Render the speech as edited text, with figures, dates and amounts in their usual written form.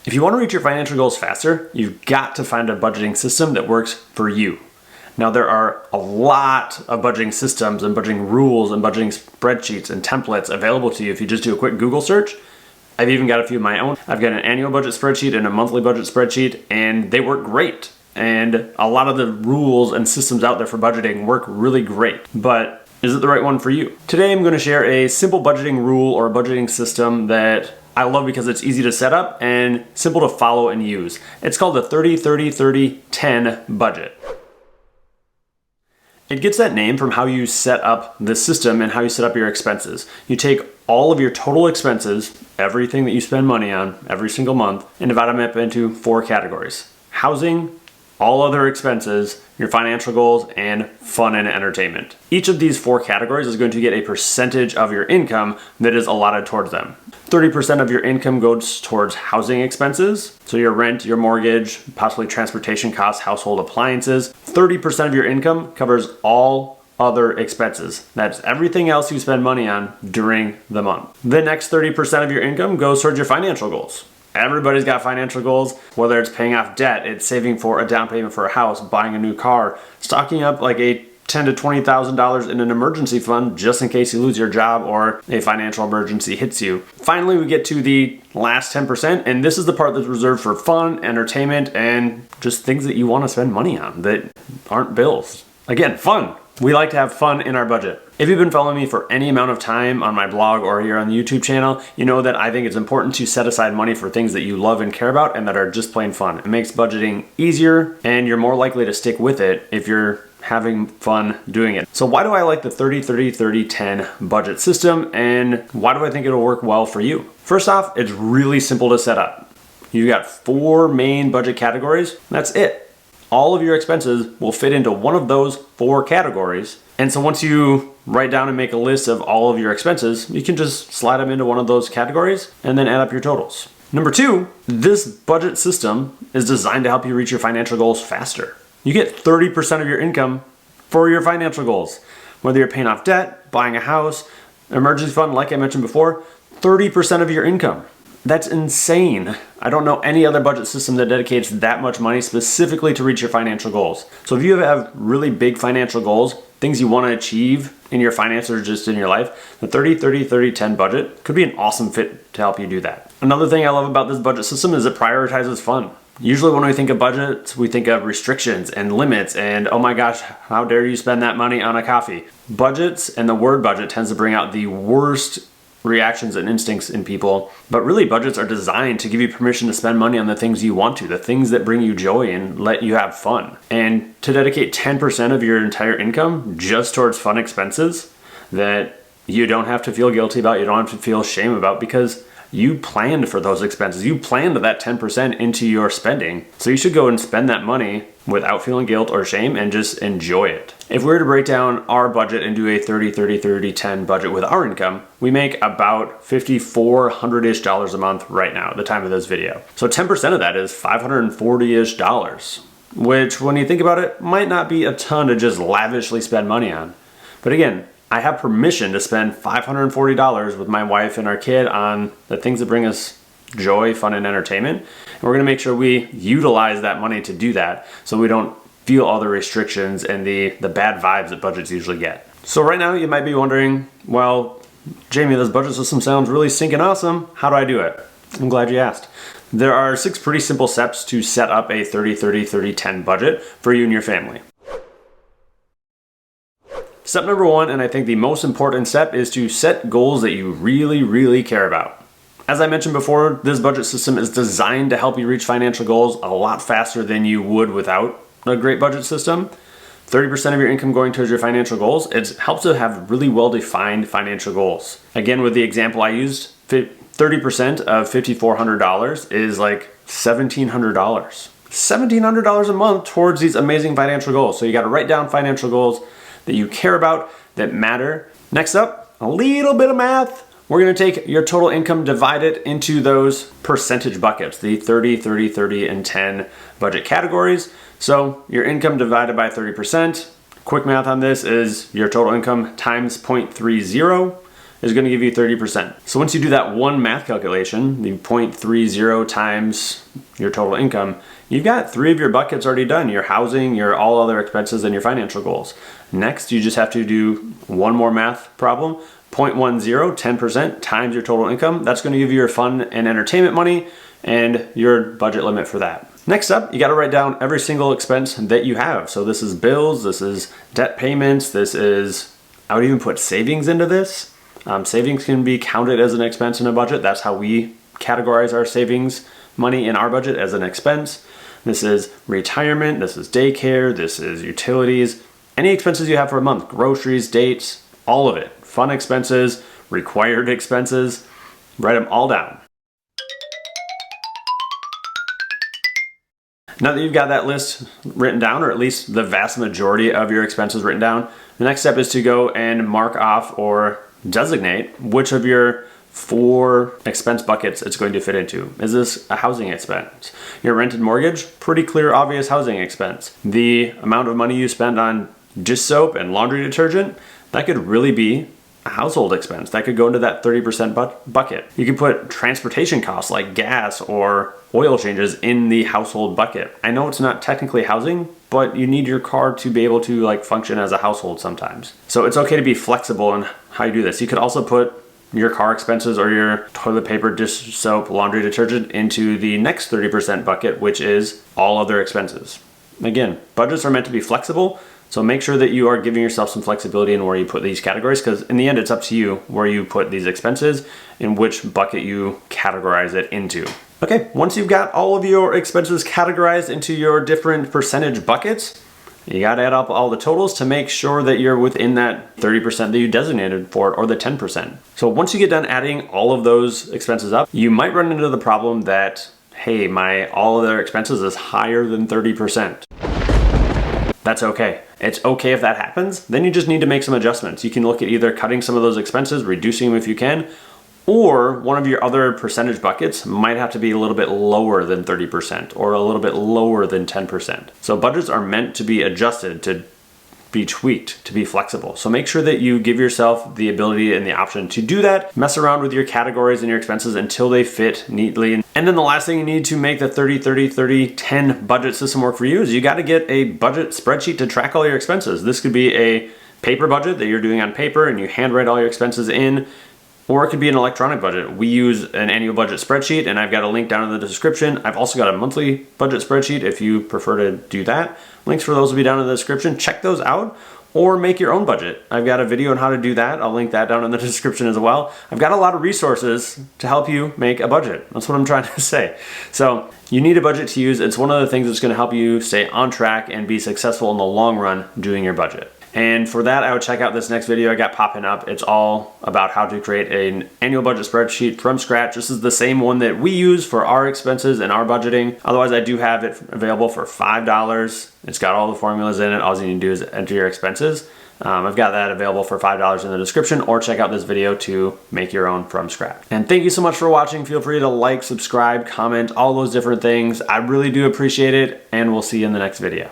If you want to reach your financial goals faster, you've got to find a budgeting system that works for you. Now, there are a lot of budgeting systems and budgeting rules and budgeting spreadsheets and templates available to you if you just do a quick Google search. I've even got a few of my own. I've got an annual budget spreadsheet and a monthly budget spreadsheet, and they work great. And a lot of the rules and systems out there for budgeting work really great. But is it the right one for you? Today, I'm going to share a simple budgeting rule or a budgeting system that I love because it's easy to set up and simple to follow and use. It's called the 30-30-30-10 budget. It gets that name from how you set up the system and how you set up your expenses. You take all of your total expenses, everything that you spend money on every single month, and divide them up into 4 categories: housing, all other expenses, your financial goals, and fun and entertainment. Each of these 4 categories is going to get a percentage of your income that is allotted towards them. 30% of your income goes towards housing expenses, so your rent, your mortgage, possibly transportation costs, household appliances. 30% of your income covers all other expenses. That's everything else you spend money on during the month. The next 30% of your income goes towards your financial goals. Everybody's got financial goals, whether it's paying off debt, it's saving for a down payment for a house, buying a new car, stocking up like a $10,000 to $20,000 in an emergency fund just in case you lose your job or a financial emergency hits you. Finally, we get to the last 10%, and this is the part that's reserved for fun, entertainment, and just things that you want to spend money on that aren't bills. Again, fun. We like to have fun in our budget. If you've been following me for any amount of time on my blog or here on the YouTube channel, you know that I think it's important to set aside money for things that you love and care about and that are just plain fun. It makes budgeting easier, and you're more likely to stick with it if you're having fun doing it. So why do I like the 30-30-30-10 budget system, and why do I think it'll work well for you? First off, it's really simple to set up. You got 4 main budget categories. That's it. All of your expenses will fit into one of those 4 categories. And so once you write down and make a list of all of your expenses, you can just slide them into one of those categories and then add up your totals. Number 2, this budget system is designed to help you reach your financial goals faster. You get 30% of your income for your financial goals. Whether you're paying off debt, buying a house, emergency fund, like I mentioned before, 30% of your income. That's insane. I don't know any other budget system that dedicates that much money specifically to reach your financial goals. So if you have really big financial goals, things you want to achieve in your finances or just in your life, the 30-30-30-10 budget could be an awesome fit to help you do that. Another thing I love about this budget system is it prioritizes fun. Usually when we think of budgets, we think of restrictions and limits and, oh my gosh, how dare you spend that money on a coffee? Budgets and the word budget tends to bring out the worst reactions and instincts in people, but really budgets are designed to give you permission to spend money on the things you want to, the things that bring you joy and let you have fun. And to dedicate 10% of your entire income just towards fun expenses that you don't have to feel guilty about, you don't have to feel shame about, because you planned for those expenses. You planned that 10% into your spending. So you should go and spend that money without feeling guilt or shame and just enjoy it. If we were to break down our budget and do a 30-30-30-10 budget with our income, we make about $5,400-ish a month right now at the time of this video. So 10% of that is $540-ish, which when you think about it, might not be a ton to just lavishly spend money on. But again, I have permission to spend $540 with my wife and our kid on the things that bring us joy, fun, and entertainment. And we're gonna make sure we utilize that money to do that so we don't feel all the restrictions and the bad vibes that budgets usually get. So right now you might be wondering, well, Jamie, this budget system sounds really stinking awesome. How do I do it? I'm glad you asked. There are 6 pretty simple steps to set up a 30-30-30-10 budget for you and your family. Step number 1, and I think the most important step, is to set goals that you really, really care about. As I mentioned before, this budget system is designed to help you reach financial goals a lot faster than you would without a great budget system. 30% of your income going towards your financial goals. It helps to have really well-defined financial goals. Again, with the example I used, 30% of $5,400 is like $1,700. $1,700 a month towards these amazing financial goals. So you got to write down financial goals that you care about, that matter. Next up, a little bit of math. We're gonna take your total income, divide it into those percentage buckets, the 30, 30, 30, and 10 budget categories. So your income divided by 30%. Quick math on this is your total income times 0.30 is going to give you 30%. So once you do that one math calculation, the 0.30 times your total income, you've got 3 of your buckets already done: your housing, your all other expenses, and your financial goals. Next, you just have to do one more math problem. 0.10, 10% times your total income. That's going to give you your fun and entertainment money and your budget limit for that. Next up, you got to write down every single expense that you have. So this is bills, this is debt payments, this is, I would even put savings into this. Savings can be counted as an expense in a budget. That's how we categorize our savings money in our budget, as an expense. This is retirement, this is daycare, this is utilities, any expenses you have for a month, groceries, dates, all of it. Fun expenses, required expenses, write them all down. Now that you've got that list written down, or at least the vast majority of your expenses written down, the next step is to go and mark off or designate which of your 4 expense buckets it's going to fit into. Is this a housing expense? Your rented mortgage? Pretty clear, obvious housing expense. The amount of money you spend on dish soap and laundry detergent? That could really be a household expense. That could go into that 30% bucket. You could put transportation costs like gas or oil changes in the household bucket. I know it's not technically housing, but you need your car to be able to function as a household sometimes. So it's okay to be flexible in how you do this. You could also put your car expenses or your toilet paper, dish soap, laundry detergent into the next 30% bucket, which is all other expenses. Again, budgets are meant to be flexible. So make sure that you are giving yourself some flexibility in where you put these categories, because in the end, it's up to you where you put these expenses and which bucket you categorize it into. Okay, once you've got all of your expenses categorized into your different percentage buckets, you got to add up all the totals to make sure that you're within that 30% that you designated for it, or the 10%. So once you get done adding all of those expenses up, you might run into the problem that, hey, my all other expenses is higher than 30%. That's okay. It's okay if that happens. Then you just need to make some adjustments. You can look at either cutting some of those expenses, reducing them if you can, or one of your other percentage buckets might have to be a little bit lower than 30% or a little bit lower than 10%. So budgets are meant to be adjusted, to be tweaked, to be flexible. So make sure that you give yourself the ability and the option to do that. Mess around with your categories and your expenses until they fit neatly. And then the last thing you need to make the 30-30-30-10 budget system work for you is you got to get a budget spreadsheet to track all your expenses. This could be a paper budget that you're doing on paper and you handwrite all your expenses in, or it could be an electronic budget. We use an annual budget spreadsheet, and I've got a link down in the description. I've also got a monthly budget spreadsheet if you prefer to do that. Links for those will be down in the description. Check those out, or make your own budget. I've got a video on how to do that. I'll link that down in the description as well. I've got a lot of resources to help you make a budget. That's what I'm trying to say. So you need a budget to use. It's one of the things that's going to help you stay on track and be successful in the long run doing your budget. And for that, I would check out this next video I got popping up. It's all about how to create an annual budget spreadsheet from scratch. This is the same one that we use for our expenses and our budgeting. Otherwise, I do have it available for $5. It's got all the formulas in it. All you need to do is enter your expenses. I've got that available for $5 in the description, or check out this video to make your own from scratch. And thank you so much for watching. Feel free to like, subscribe, comment, all those different things. I really do appreciate it, and we'll see you in the next video.